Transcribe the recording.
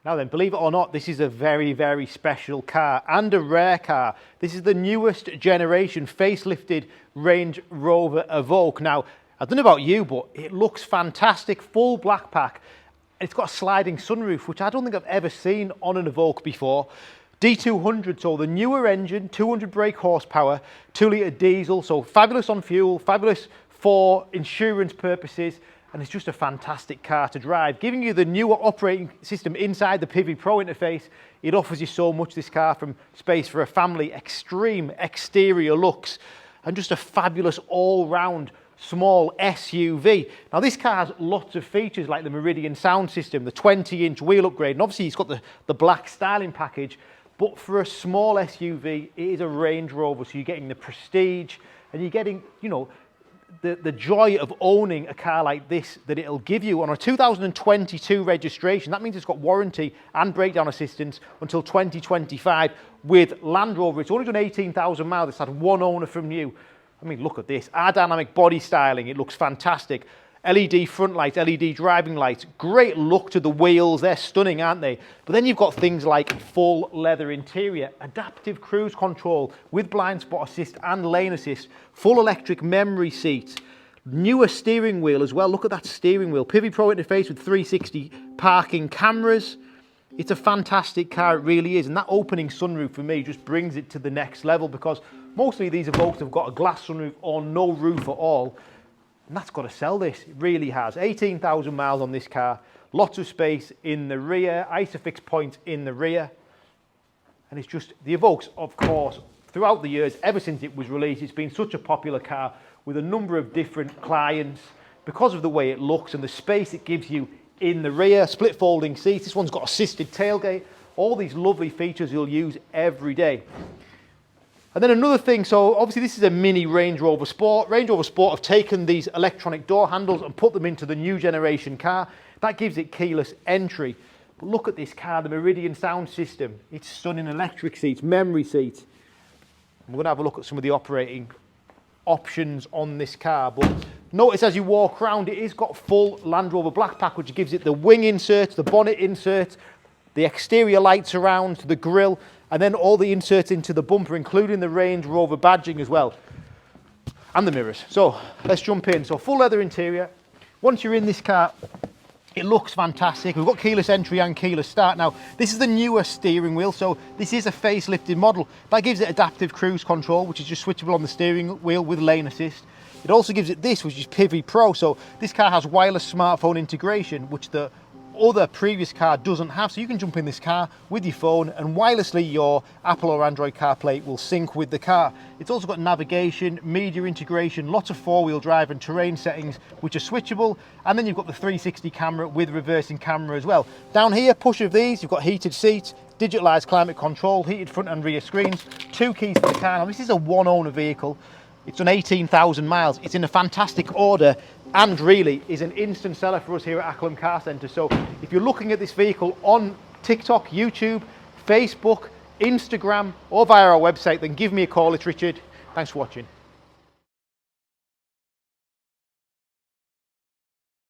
Now then, believe it or not, this is a very, very special car and a rare car. This is the newest generation facelifted Range Rover Evoque. Now, I don't know about you, but it looks fantastic, full black pack. It's got a sliding sunroof, which I don't think I've ever seen on an Evoque before. D200, so the newer engine, 200 brake horsepower, 2-litre diesel, so fabulous on fuel, fabulous for insurance purposes, and it's just a fantastic car to drive. Giving you the newer operating system inside the Pivi Pro interface, it offers you so much, this car, from space for a family, extreme exterior looks, and just a fabulous all-round small SUV. Now this car has lots of features like the Meridian sound system, the 20-inch wheel upgrade, and obviously it's got the black styling package, but for a small SUV, it is a Range Rover, so you're getting the prestige, and you're getting, you know, the joy of owning a car like this that it'll give you on a 2022 registration. That means it's got warranty and breakdown assistance until 2025 with Land Rover. It's only done 18,000 miles. It's had one owner from new. I mean, look at this. Aerodynamic body styling. It looks fantastic. LED front lights, LED driving lights. Great look to the wheels. They're stunning, aren't they? But then you've got things like full leather interior, adaptive cruise control with blind spot assist and lane assist, full electric memory seats, newer steering wheel as well. Look at that steering wheel. Pivi Pro interface with 360 parking cameras. It's a fantastic car, it really is. And that opening sunroof for me just brings it to the next level, because mostly these Evoques have got a glass sunroof or no roof at all. And that's got to sell this, it really has. 18,000 miles on this car, lots of space in the rear, ISOFIX points in the rear. And it's just, the Evoques, of course, throughout the years, ever since it was released, it's been such a popular car with a number of different clients because of the way it looks and the space it gives you in the rear. Split folding seats, this one's got assisted tailgate, all these lovely features you'll use every day. And then another thing, so obviously this is a mini Range Rover Sport. Range Rover Sport have taken these electronic door handles and put them into the new generation car. That gives it keyless entry. But look at this car, the Meridian sound system. It's stunning, electric seats, memory seats. We're going to have a look at some of the operating options on this car. But notice as you walk around, it has got full Land Rover black pack, which gives it the wing inserts, the bonnet inserts, the exterior lights around, the grille, and then all the inserts into the bumper, including the Range Rover badging as well, and the mirrors. So let's jump in. So full leather interior. Once you're in this car, it looks fantastic. We've got keyless entry and keyless start. Now, this is the newer steering wheel, so this is a facelifted model. That gives it adaptive cruise control, which is just switchable on the steering wheel with lane assist. It also gives it this, which is Pivi Pro. So this car has wireless smartphone integration, which the other previous car doesn't have. So you can jump in this car with your phone and wirelessly your Apple or Android CarPlay will sync with the car. It's also got navigation, media integration, lots of four-wheel drive and terrain settings which are switchable, and then you've got the 360 camera with reversing camera as well. Down here, push of these, you've got heated seats, digitalized climate control, heated front and rear screens, 2 keys to the car. Now this is a one-owner vehicle. It's done 18,000 miles. It's in a fantastic order and really is an instant seller for us here at Acklam Car Centre. So if you're looking at this vehicle on TikTok, YouTube, Facebook, Instagram or via our website, then give me a call. It's Richard. Thanks for watching.